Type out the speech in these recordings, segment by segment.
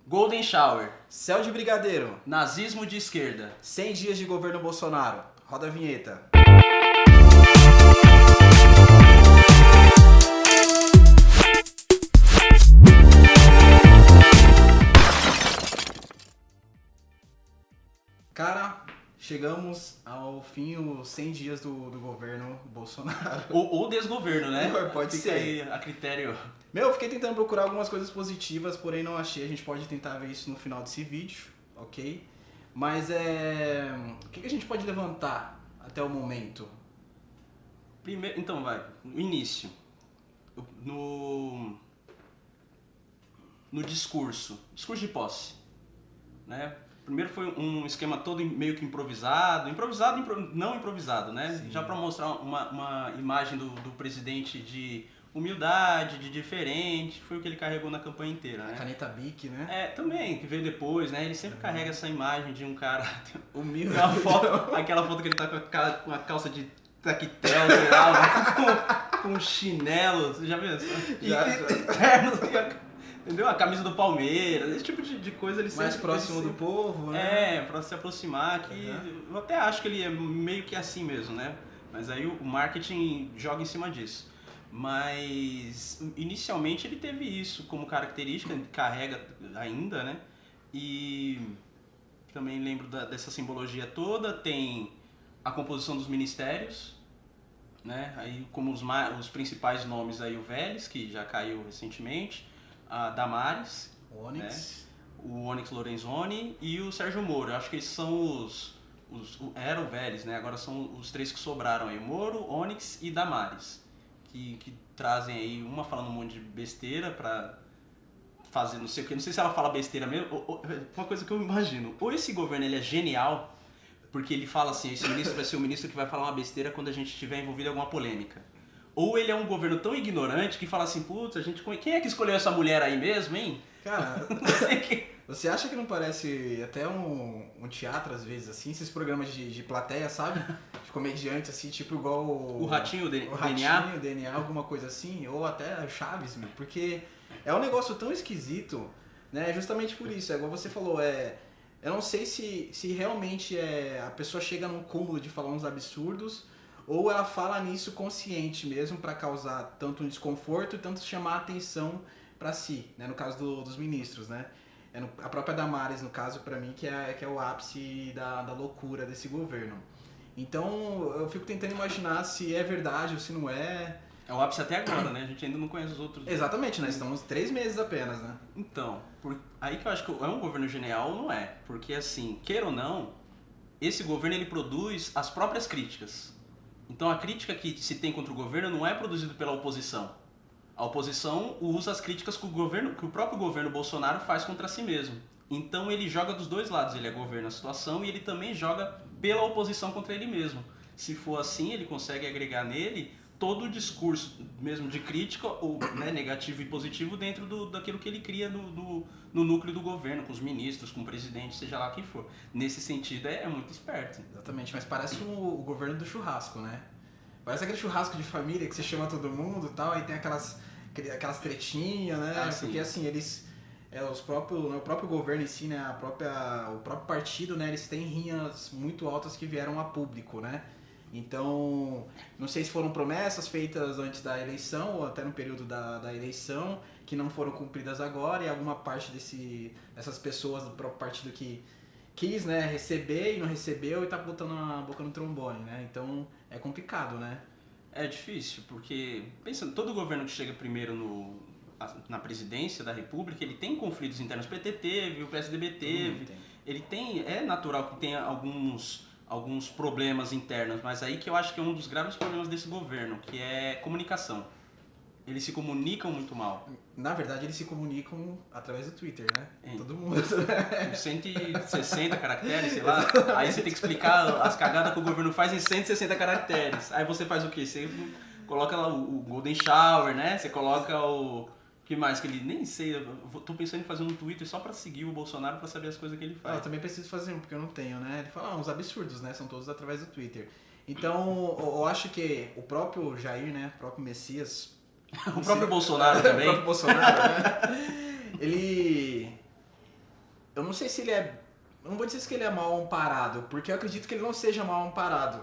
Golden Shower, Céu de Brigadeiro, nazismo de esquerda. 100 dias de governo Bolsonaro. Roda a vinheta. Cara, chegamos ao fim, os 100 dias do governo Bolsonaro. Ou desgoverno, né? Pode Fica ser. aí a critério. Eu fiquei tentando procurar algumas coisas positivas, porém não achei. A gente pode tentar ver isso no final desse vídeo, ok? Mas o que a gente pode levantar até o momento? Primeiro, então vai, no início. No discurso de posse, né? Primeiro foi um esquema todo meio que improvisado, não improvisado, né? Sim. Já para mostrar uma imagem do presidente de humildade, de diferente, foi o que ele carregou na campanha inteira, né? Caneta Bic, né? Também, que veio depois, né? Ele sempre carrega essa imagem de um cara... Humilde. Aquela foto que ele tá com a calça de taquetel, sei lá, né? com chinelo, você já viu isso? Terno, entendeu? A camisa do Palmeiras, esse tipo de coisa ele Mais sempre... próximo do povo, né? pra se aproximar, que eu até acho que ele é meio que assim mesmo, né? Mas aí o marketing joga em cima disso. Mas inicialmente ele teve isso como característica, carrega ainda, né? E também lembro dessa simbologia toda, tem a composição dos ministérios, né? Aí como os principais nomes aí o Vélez, que já caiu recentemente, a Damares, O Onyx. né? O Onyx Lorenzoni e o Sérgio Moro. Eu acho que eles são era o Vélez, né? Agora são os três que sobraram aí, Moro, Onyx e Damares. Que trazem aí, uma falando um monte de besteira pra fazer não sei o que, não sei se ela fala besteira mesmo, uma coisa que eu imagino, ou esse governo ele é genial, porque ele fala assim, esse ministro vai ser o ministro que vai falar uma besteira quando a gente estiver envolvido em alguma polêmica. Ou ele é um governo tão ignorante que fala assim, putz, quem é que escolheu essa mulher aí mesmo, hein? Cara, você acha que não parece até um teatro às vezes, assim, esses programas de plateia, sabe? De comediante, assim, tipo igual o Ratinho, DNA? Ratinho, DNA, alguma coisa assim, ou até Chaves, meu, porque é um negócio tão esquisito, né? Justamente por isso, igual você falou, eu não sei se realmente a pessoa chega num cúmulo de falar uns absurdos, ou ela fala nisso consciente mesmo pra causar tanto um desconforto e tanto chamar a atenção pra si, né? No caso dos ministros, né? A própria Damares, no caso, pra mim, que é o ápice da loucura desse governo. Então, eu fico tentando imaginar se é verdade ou se não é. É o ápice até agora, né? A gente ainda não conhece os outros. Exatamente, né? Estamos 3 meses apenas, né? Então, aí que eu acho que é um governo genial ou não é? Porque assim, queira ou não, esse governo ele produz as próprias críticas. Então a crítica que se tem contra o governo não é produzida pela oposição. A oposição usa as críticas que o próprio governo Bolsonaro faz contra si mesmo. Então ele joga dos dois lados, ele governa a situação e ele também joga pela oposição contra ele mesmo. Se for assim, ele consegue agregar nele todo o discurso mesmo de crítica, ou né, negativo e positivo, dentro daquilo que ele cria no núcleo do governo, com os ministros, com o presidente, seja lá quem for. Nesse sentido, é muito esperto. Exatamente, mas parece o governo do churrasco, né? Parece aquele churrasco de família que você chama todo mundo e tal, e tem aquelas tretinhas, né? Porque assim, eles... o próprio governo em si, né? O próprio partido, né? Eles têm rinhas muito altas que vieram a público, né? Então, não sei se foram promessas feitas antes da eleição ou até no período da eleição que não foram cumpridas agora, e alguma parte dessas pessoas do próprio partido que quis, né, receber e não recebeu e tá botando a boca no trombone, né? Então é complicado, né? É difícil, porque pensa, todo governo que chega primeiro na presidência da República, ele tem conflitos internos. O PT teve, o PSDB teve, ele tem, é natural que tenha alguns problemas internos, mas aí que eu acho que é um dos graves problemas desse governo, que é comunicação. Eles se comunicam muito mal. Na verdade, eles se comunicam através do Twitter, né? Todo mundo. 160 caracteres, sei lá. Aí você tem que explicar as cagadas que o governo faz em 160 caracteres. Aí você faz o quê? Você coloca lá o Golden Shower, né? Você coloca o... que mais? Que ele nem sei. Eu tô pensando em fazer um Twitter só pra seguir o Bolsonaro pra saber as coisas que ele faz. Eu também preciso fazer um, porque eu não tenho, né? Ele fala uns absurdos, né? São todos através do Twitter. Então, eu acho que o próprio Jair, né? O próprio Messias... O próprio Bolsonaro também. O próprio Bolsonaro, né? Ele eu não sei se ele é... Eu não vou dizer que ele é mal amparado, porque eu acredito que ele não seja mal amparado.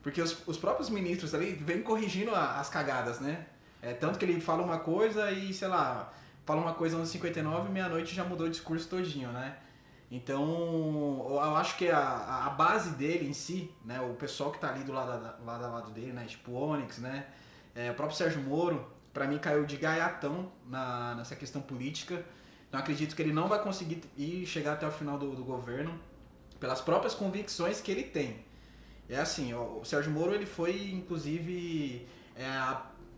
Porque os próprios ministros ali vêm corrigindo as cagadas, né? Tanto que ele fala uma coisa e, sei lá, fala uma coisa às 59 e meia-noite já mudou o discurso todinho, né? Então, eu acho que a base dele em si, né? O pessoal que tá ali do lado dele, né? Tipo o Onyx, né? O próprio Sérgio Moro, pra mim caiu de gaiatão nessa questão política. Então acredito que ele não vai conseguir chegar até o final do governo pelas próprias convicções que ele tem. É assim, o Sérgio Moro ele foi inclusive,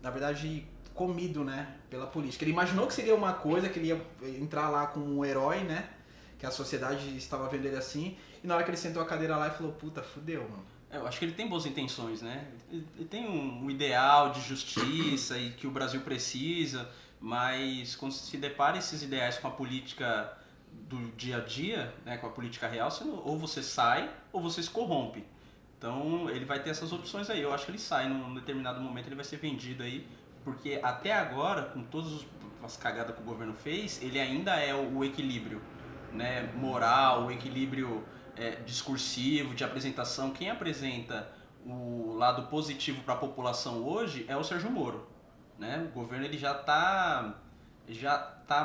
na verdade, comido, né, pela política. Ele imaginou que seria uma coisa, que ele ia entrar lá como um herói, né, que a sociedade estava vendo ele assim, e na hora que ele sentou a cadeira lá e falou, puta, fudeu, mano. Eu acho que ele tem boas intenções, né? Ele tem um ideal de justiça e que o Brasil precisa, mas quando se depara esses ideais com a política do dia a dia, né, com a política real, ou você sai ou você se corrompe. Então ele vai ter essas opções aí. Eu acho que ele sai, num determinado momento ele vai ser vendido aí, porque até agora, com todas as cagadas que o governo fez, ele ainda é o equilíbrio, né, moral, o equilíbrio discursivo, de apresentação. Quem apresenta o lado positivo para a população hoje é o Sérgio Moro, né? O governo ele já tá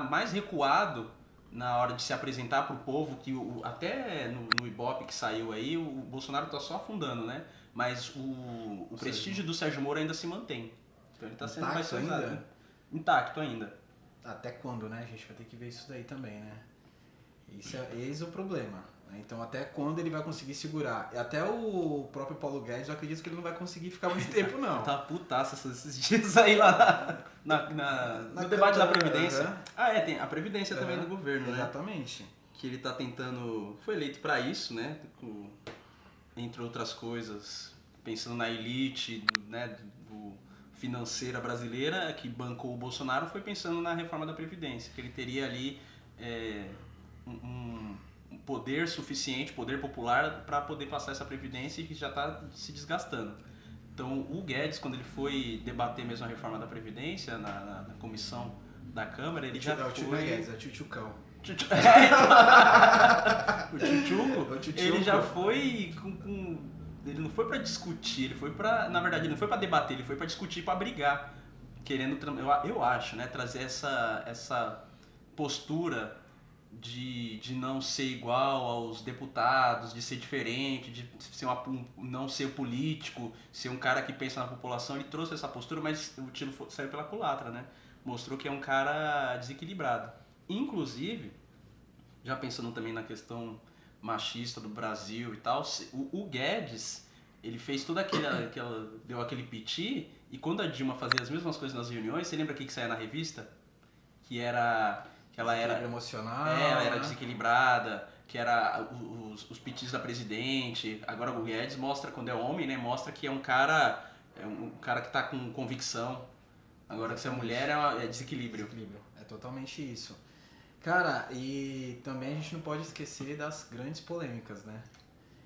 mais recuado na hora de se apresentar para o povo, que até no Ibope que saiu aí, o Bolsonaro está só afundando, né? Mas o prestígio do Sérgio Moro ainda se mantém. Então ele está sendo mais usado, né? Intacto ainda. Até quando, né? A gente vai ter que ver isso daí também, né? Esse é o problema. Então até quando ele vai conseguir segurar? E até o próprio Paulo Guedes, eu acredito que ele não vai conseguir ficar muito tempo, não. Tá putaça esses dias aí lá no debate da Previdência. Tem a Previdência também do governo, né? Exatamente. Que ele tá tentando... Foi eleito para isso, né? Entre outras coisas, pensando na elite, né, financeira brasileira, que bancou o Bolsonaro, foi pensando na reforma da Previdência, que ele teria ali um poder suficiente, poder popular, para poder passar essa Previdência, e que já está se desgastando. Então o Guedes, quando ele foi debater mesmo a reforma da Previdência na comissão da Câmara, ele já foi... O Guedes, é o Tchutchucão. O Tchutchuco, ele já foi ele não foi para discutir, ele foi para, na verdade, ele não foi para debater, ele foi para discutir, para brigar, querendo, eu acho, né, trazer essa postura de não ser igual aos deputados, de ser diferente, de ser não ser político, ser um cara que pensa na população. Ele trouxe essa postura, mas o tiro saiu pela culatra, né? Mostrou que é um cara desequilibrado. Inclusive, já pensando também na questão machista do Brasil e tal, o Guedes, ele fez toda deu aquele piti, e quando a Dilma fazia as mesmas coisas nas reuniões, você lembra o que saía na revista? Que ela era emocional, ela era desequilibrada, que era os pitis da presidente. Agora o Guedes mostra, quando é homem, né, mostra que é um cara que tá com convicção. Agora, se é mulher, é desequilíbrio. É totalmente isso. Cara, e também a gente não pode esquecer das grandes polêmicas, né?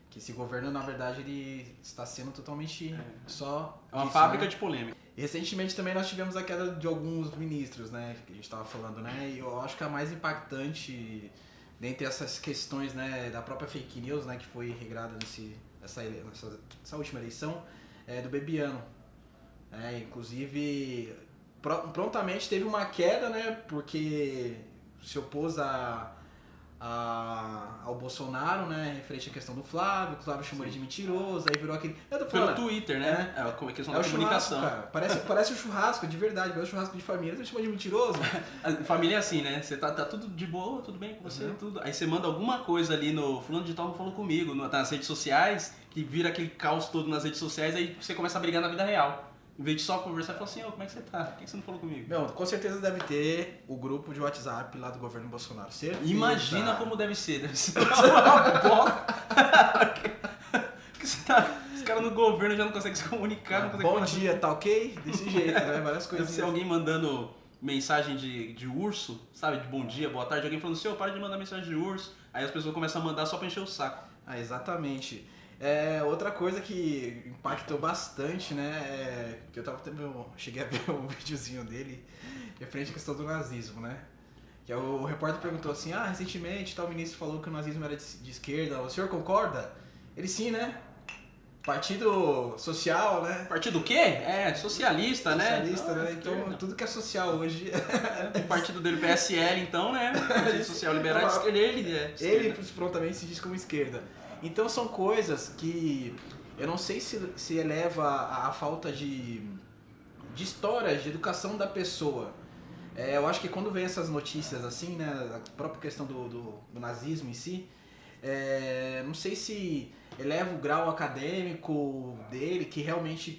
Que esse governo, na verdade, ele está sendo totalmente só... É uma fábrica de polêmica. E recentemente também nós tivemos a queda de alguns ministros, né? Que a gente estava falando, né? E eu acho que a mais impactante dentre essas questões, né, da própria fake news, né, que foi regrada nessa última eleição, é do Bebiano. Inclusive, prontamente teve uma queda, né? Porque se opôs ao Bolsonaro, né, referente à questão do Flávio, que o Flávio chamou ele de mentiroso, aí virou aquele... Pelo Twitter, né? É a questão da comunicação. Cara. Parece um churrasco, de verdade, parece um churrasco de família, você chamou de mentiroso? A família é assim, né? Você tá tudo de boa, tudo bem com você, tudo. Aí você manda alguma coisa ali no fulano de tal não falou comigo, nas redes sociais, que vira aquele caos todo nas redes sociais, aí você começa a brigar na vida real. Em vez de só conversar e falar assim, como é que você tá? Por que você não falou comigo? Não, com certeza deve ter o grupo de WhatsApp lá do governo Bolsonaro. Certeza. Imagina como deve ser uma bosta. Porque os caras no governo já não conseguem se comunicar. Não conseguem bom dia, tá ok? Desse jeito, né? Várias coisas. Deve ser alguém mandando mensagem de urso, sabe? De bom dia, boa tarde. Alguém falando assim, para de mandar mensagem de urso. Aí as pessoas começam a mandar só pra encher o saco. Exatamente. Outra coisa que impactou bastante, né, que eu cheguei a ver um videozinho dele referente à questão do nazismo, né, Que o repórter perguntou assim, recentemente tal ministro falou que o nazismo era de esquerda, o senhor concorda? Ele sim, né? Partido social, né? Partido o quê? Socialista, né? Socialista, né? Então tudo que é social hoje... O partido dele, PSL, então, né? Partido Social Liberal, ele prontamente se diz como esquerda. Então são coisas que eu não sei se eleva a falta de história, de educação da pessoa. Eu acho que quando vem essas notícias assim, né, a própria questão do nazismo em si, não sei se eleva o grau acadêmico dele, que realmente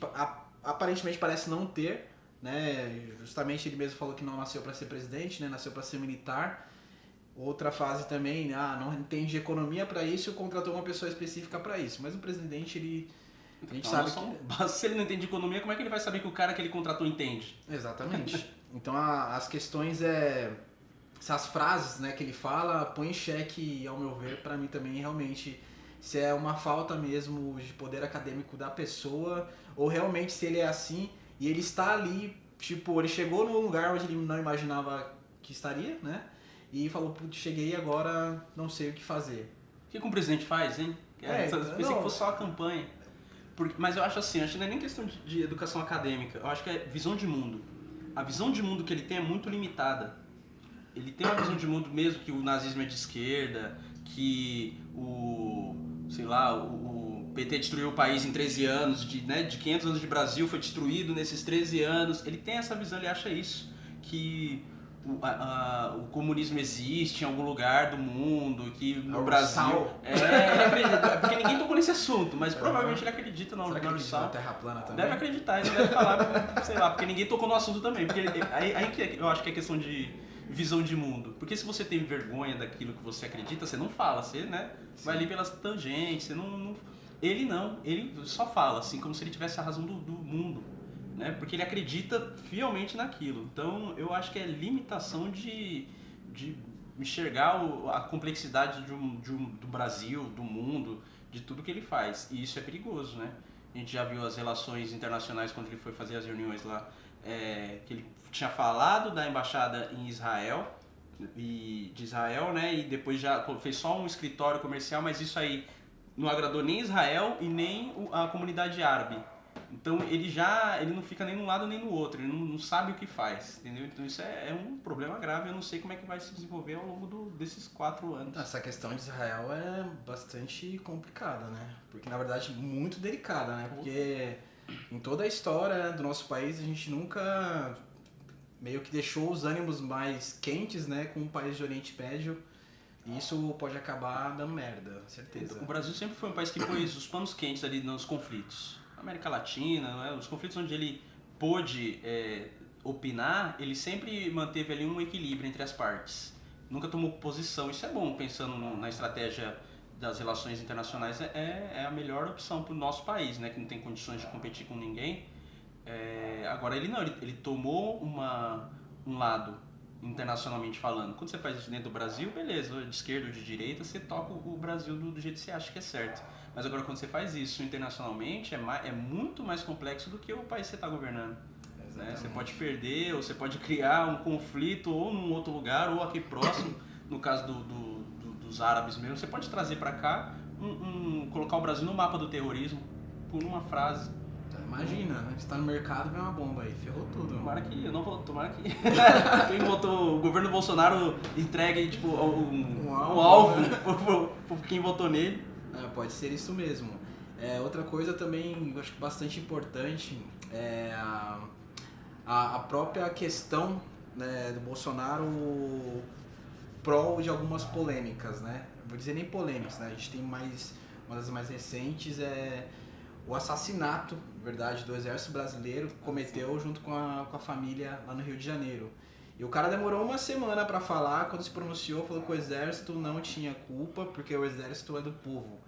aparentemente parece não ter, né? Justamente ele mesmo falou que não nasceu para ser presidente, né? Nasceu para ser militar. Outra fase também, não entende economia para isso, contratou uma pessoa específica para isso. Mas o presidente, a gente sabe que... Se ele não entende economia, como é que ele vai saber que o cara que ele contratou entende? Exatamente. Então as questões essas frases, né, que ele fala, põe em xeque, ao meu ver, para mim também realmente, se é uma falta mesmo de poder acadêmico da pessoa, ou realmente se ele é assim e ele está ali, tipo, ele chegou num lugar onde ele não imaginava que estaria, né? E falou, putz, cheguei e agora não sei o que fazer. O que um presidente faz, hein? Pensei que fosse só a campanha. Mas eu acho assim, acho que não é nem questão de educação acadêmica, eu acho que é visão de mundo. A visão de mundo que ele tem é muito limitada. Ele tem uma visão de mundo mesmo que o nazismo é de esquerda, que o PT destruiu o país em 13 anos, de 500 anos de Brasil foi destruído nesses 13 anos. Ele tem essa visão, ele acha isso, que o comunismo existe em algum lugar do mundo, que no Brasil... Ele acredita, porque ninguém tocou nesse assunto, mas provavelmente ele acredita no Ursal. Na Terra plana também? Deve acreditar, ele deve falar, sei lá, porque ninguém tocou no assunto também. Porque aí que eu acho que é questão de visão de mundo. Porque se você tem vergonha daquilo que você acredita, você não fala, você, né, vai ali pelas tangentes, você não... Ele só fala, assim, como se ele tivesse a razão do mundo. Né? Porque ele acredita fielmente naquilo. Então eu acho que é limitação de enxergar a complexidade do Brasil, do mundo, de tudo que ele faz. E isso é perigoso, né? A gente já viu as relações internacionais quando ele foi fazer as reuniões lá, que ele tinha falado da embaixada em Israel, de Israel, né? E depois já fez só um escritório comercial, mas isso aí não agradou nem Israel e nem a comunidade árabe. Então ele não fica nem num lado nem no outro, ele não sabe o que faz, entendeu? Então isso é um problema grave, eu não sei como é que vai se desenvolver ao longo desses 4 anos. Essa questão de Israel é bastante complicada, né? Porque na verdade muito delicada, né? Porque em toda a história do nosso país a gente nunca meio que deixou os ânimos mais quentes, né, com o país de Oriente Médio. E isso pode acabar dando merda, certeza. O Brasil sempre foi um país que pôs os panos quentes ali nos conflitos. América Latina, né? Os conflitos onde ele pôde opinar, ele sempre manteve ali um equilíbrio entre as partes. Nunca tomou posição. Isso é bom, pensando na estratégia das relações internacionais, é a melhor opção para o nosso país, né? Que não tem condições de competir com ninguém. Agora ele não, ele tomou um lado internacionalmente falando. Quando você faz isso dentro do Brasil, beleza, de esquerda ou de direita, você toca o Brasil do jeito que você acha que é certo. Mas agora quando você faz isso internacionalmente, é muito mais complexo do que o país que você está governando. Né? Você pode perder, ou você pode criar um conflito ou num outro lugar, ou aqui próximo, no caso dos árabes mesmo, você pode trazer para cá, colocar o Brasil no mapa do terrorismo por uma frase. Imagina, a gente tá no mercado e vem uma bomba aí, ferrou tudo. Tomara que quem votou, o governo Bolsonaro entregue tipo, um alvo, né? por quem votou nele. Pode ser isso mesmo. Outra coisa também, eu acho que bastante importante, é a própria questão, né, do Bolsonaro prol de algumas polêmicas, né? Vou dizer nem polêmicas, né? A gente tem uma das mais recentes, o assassinato, verdade, do exército brasileiro que cometeu junto com a família lá no Rio de Janeiro. E o cara demorou uma semana para falar, quando se pronunciou, falou que o exército não tinha culpa, porque o exército é do povo.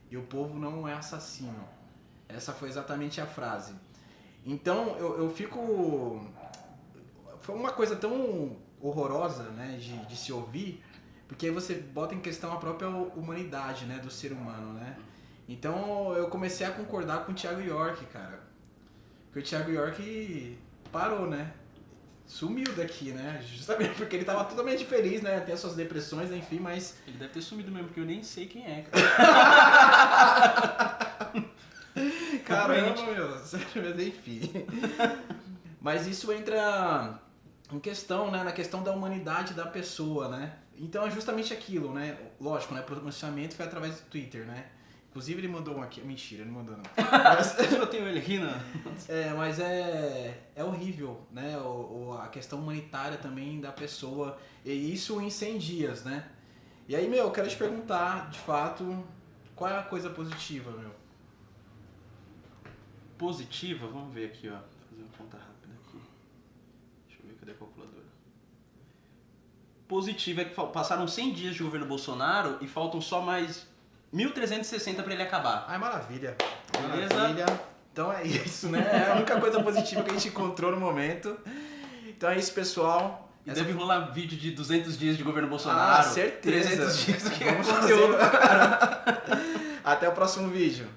E o povo não é assassino. Essa foi exatamente a frase. Então, eu fico... Foi uma coisa tão horrorosa, né, de se ouvir, porque aí você bota em questão a própria humanidade, né, do ser humano, né? Então eu comecei a concordar com o Thiago York, cara. Porque o Thiago York parou, né? sumiu daqui, né? Justamente porque ele tava totalmente feliz, né? Tem as suas depressões, enfim, mas... Ele deve ter sumido mesmo, porque eu nem sei quem é, cara. Caramba, meu. Mas enfim. Mas isso entra em questão, né? Na questão da humanidade da pessoa, né? Então é justamente aquilo, né? Lógico, né? O pronunciamento foi através do Twitter, né? Inclusive ele mandou um aqui. Mentira, ele não mandou não. Eu tenho ele rindo. Mas é horrível, né? A questão humanitária também da pessoa. E isso em 100 dias, né? E aí, meu, eu quero te perguntar, de fato, qual é a coisa positiva, meu? Positiva? Vamos ver aqui, ó. Vou fazer uma conta rápida aqui. Deixa eu ver, cadê a calculadora? Positiva é que passaram 100 dias de governo Bolsonaro e faltam só mais 1.360 para ele acabar. Ai, maravilha. Beleza? Maravilha. Então é isso, né? É a única coisa positiva que a gente encontrou no momento. Então é isso, pessoal. E deve rolar vídeo de 200 dias de governo Bolsonaro. Ah, certeza. 300 dias que é Vamos conteúdo. fazer. Até o próximo vídeo.